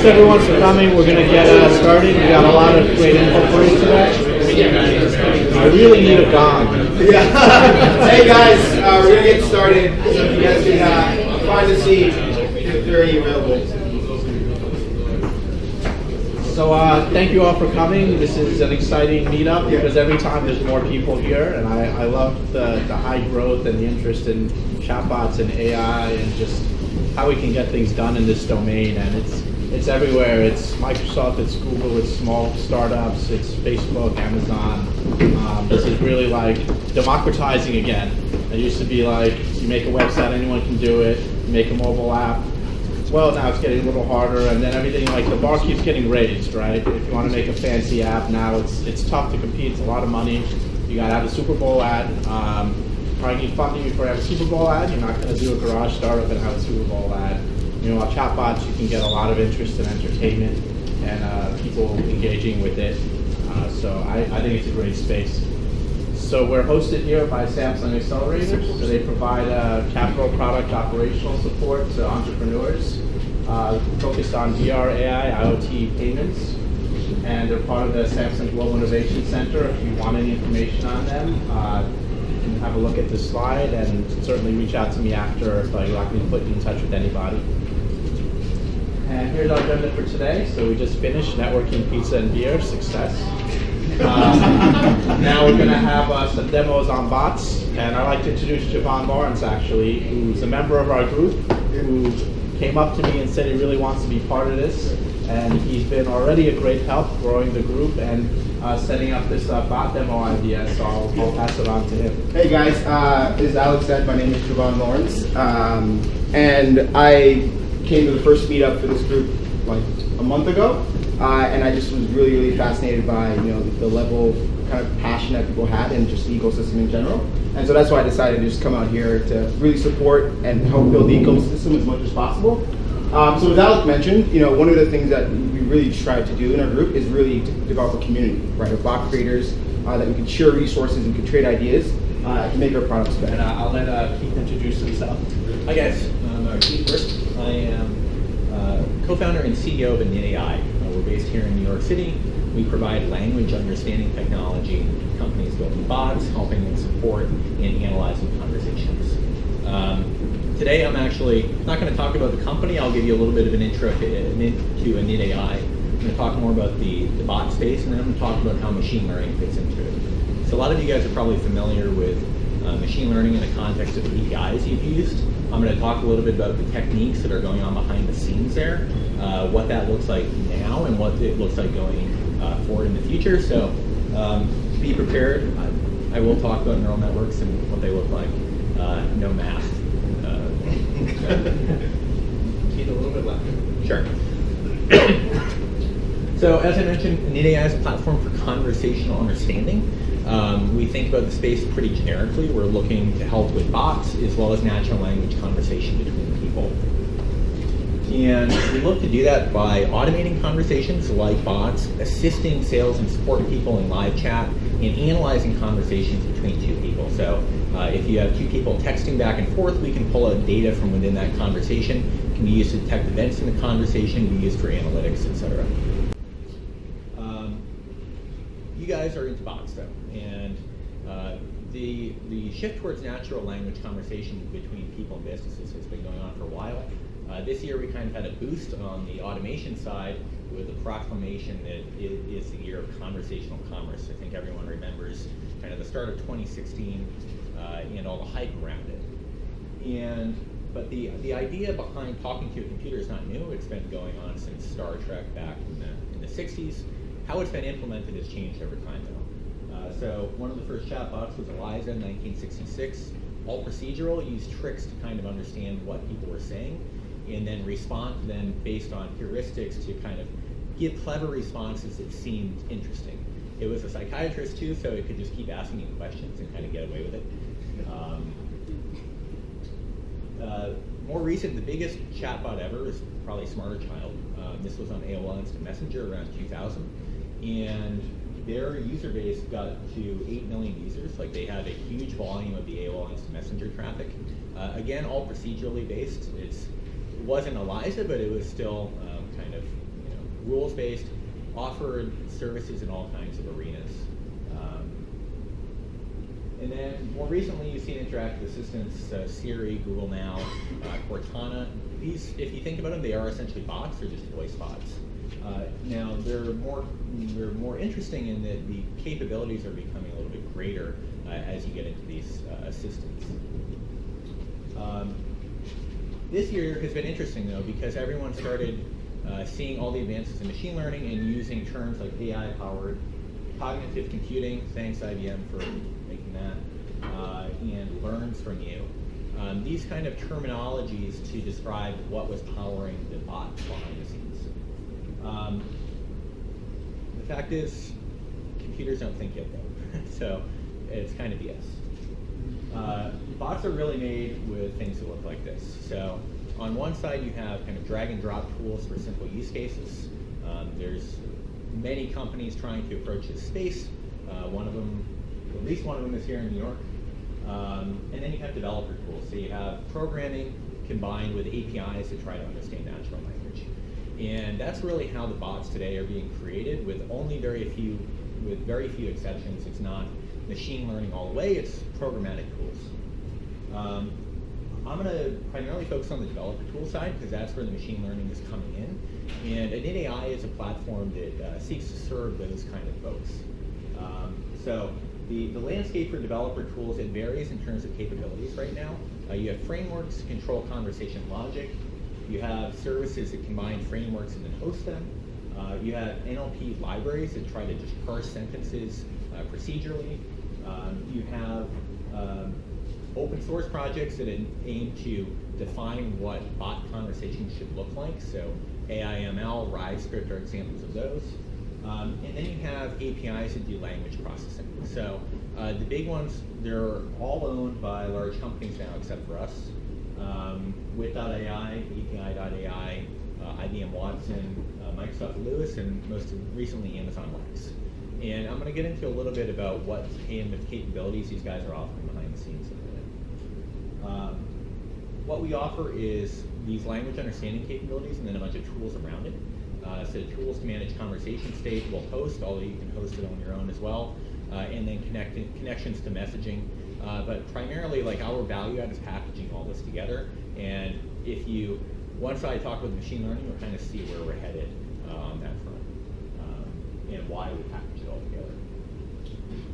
Thanks everyone for coming. We're going to get started. We got a lot of great info for you today. I really need a gong. Yeah. Hey guys, we're going to get started. So if you guys can find a seat if they're available. So thank you all for coming. This is an exciting meetup because every time there's more people here, and I love the high growth and the interest in chatbots and AI and just how we can get things done in this domain. And it's everywhere. It's Microsoft, it's Google, it's small startups, it's Facebook, Amazon. This is really like democratizing again. It used to be like you make a website, anyone can do it. You make a mobile app. Well, now it's getting a little harder, and then everything, like the bar keeps getting raised, right? If you want to make a fancy app now, it's tough to compete. It's a lot of money. You got to have a Super Bowl ad. Probably need funding before you have a Super Bowl ad. You're not going to do a garage startup and have a Super Bowl ad. You know, on chatbots, you can get a lot of interest in entertainment and people engaging with it. So I think it's a great space. So we're hosted here by Samsung Accelerators. So they provide capital product operational support to entrepreneurs focused on VR, AI, IoT payments. And they're part of the Samsung Global Innovation Center. If you want any information on them, you can have a look at this slide and certainly reach out to me after if you'd like me to put you in touch with anybody. And here's our agenda for today. So we just finished networking, pizza, and beer. Success. Now we're going to have some demos on bots, and I'd like to introduce Javon Lawrence, actually, who's a member of our group, who came up to me and said he really wants to be part of this, and he's been already a great help growing the group and setting up this bot demo idea, so I'll pass it on to him. Hey guys, as Alex said, my name is Javon Lawrence, and I came to the first meetup for this group like a month ago. And I just was really fascinated by the level of kind of passion that people had and just the ecosystem in general. And so that's why I decided to just come out here to really support and help build the ecosystem as much as possible. So as Alex mentioned, one of the things that we really try to do in our group is really to develop a community, right, of bot creators that we can share resources and can trade ideas to make our products better. And I'll let Keith introduce himself. Hi guys, I'm Keith First. I am co-founder and CEO of InitAI. We're based here in New York City. We provide language understanding technology to companies building bots, helping them support and analyzing conversations. Today I'm actually not going to talk about the company. I'll give you a little bit of an intro to InitAI. I'm going to talk more about the bot space, and then I'm going to talk about how machine learning fits into it. So a lot of you guys are probably familiar with machine learning in the context of the APIs you've used. I'm going to talk a little bit about the techniques that are going on behind the scenes there, what that looks like now and what it looks like going forward in the future. So be prepared. I will talk about neural networks and what they look like. No math. Keith, a little bit left. Sure. So as I mentioned, InitAI is a platform for conversational understanding. We think about the space pretty generically. We're looking to help with bots as well as natural language conversation between people. And we look to do that by automating conversations like bots, assisting sales and support people in live chat, and analyzing conversations between two people. So if you have two people texting back and forth, we can pull out data from within that conversation. It can be used to detect events in the conversation, be used for analytics, etc. You guys are into bots though, and the shift towards natural language conversation between people and businesses has been going on for a while. This year we kind of had a boost on the automation side with the proclamation that it is the year of conversational commerce. I think everyone remembers kind of the start of 2016 and all the hype around it. But the idea behind talking to a computer is not new. It's been going on since Star Trek back in the 60s. How it's been implemented has changed over time though. So one of the first chatbots was Eliza in 1966. All procedural, used tricks to kind of understand what people were saying and then respond to them based on heuristics to kind of give clever responses that seemed interesting. It was a psychiatrist too, so it could just keep asking you questions and kind of get away with it. More recent, the biggest chatbot ever is probably Smarter Child. This was on AOL Instant Messenger around 2000. And their user base got to 8 million users. Like they had a huge volume of the AOL Instant Messenger traffic. Again, all procedurally based. It wasn't Eliza, but it was still kind of rules-based, offered services in all kinds of arenas. And then more recently, you've seen interactive assistants, Siri, Google Now, Cortana. These, if you think about them, they are essentially bots. They're just voice bots. Now they're more interesting in that the capabilities are becoming a little bit greater as you get into these assistants. This year has been interesting though, because everyone started seeing all the advances in machine learning and using terms like AI-powered cognitive computing. Thanks IBM for making that, and learns from you. These kind of terminologies to describe what was powering the bots behind the scenes. The fact is, computers don't think yet though, so it's kind of BS. Bots are really made with things that look like this. So on one side you have kind of drag and drop tools for simple use cases. There's many companies trying to approach this space. One of them, at least one of them is here in New York. And then you have developer tools. So you have programming combined with APIs to try to understand natural language. And that's really how the bots today are being created, with very few exceptions. It's not machine learning all the way, it's programmatic tools. I'm going to primarily focus on the developer tool side because that's where the machine learning is coming in. And initAI is a platform that seeks to serve those kind of folks. So the landscape for developer tools, it varies in terms of capabilities right now. You have frameworks to control conversation logic. You have services that combine frameworks and then host them. You have NLP libraries that try to just parse sentences procedurally. You have open source projects that aim to define what bot conversations should look like. So AIML, RiseScript are examples of those. And then you have APIs that do language processing. So the big ones, they're all owned by large companies now except for us. Wit.ai, API.ai, IBM Watson, Microsoft Lewis, and most recently Amazon Lex. And I'm going to get into a little bit about what kind of capabilities these guys are offering behind the scenes in a minute. What we offer is these language understanding capabilities and then a bunch of tools around it. So tools to manage conversation state will host, although you can host it on your own as well, and then connections to messaging. But primarily, like, our value add is packaging all this together. And once I talk with machine learning, you'll kind of see where we're headed on that front, and why we package it all together.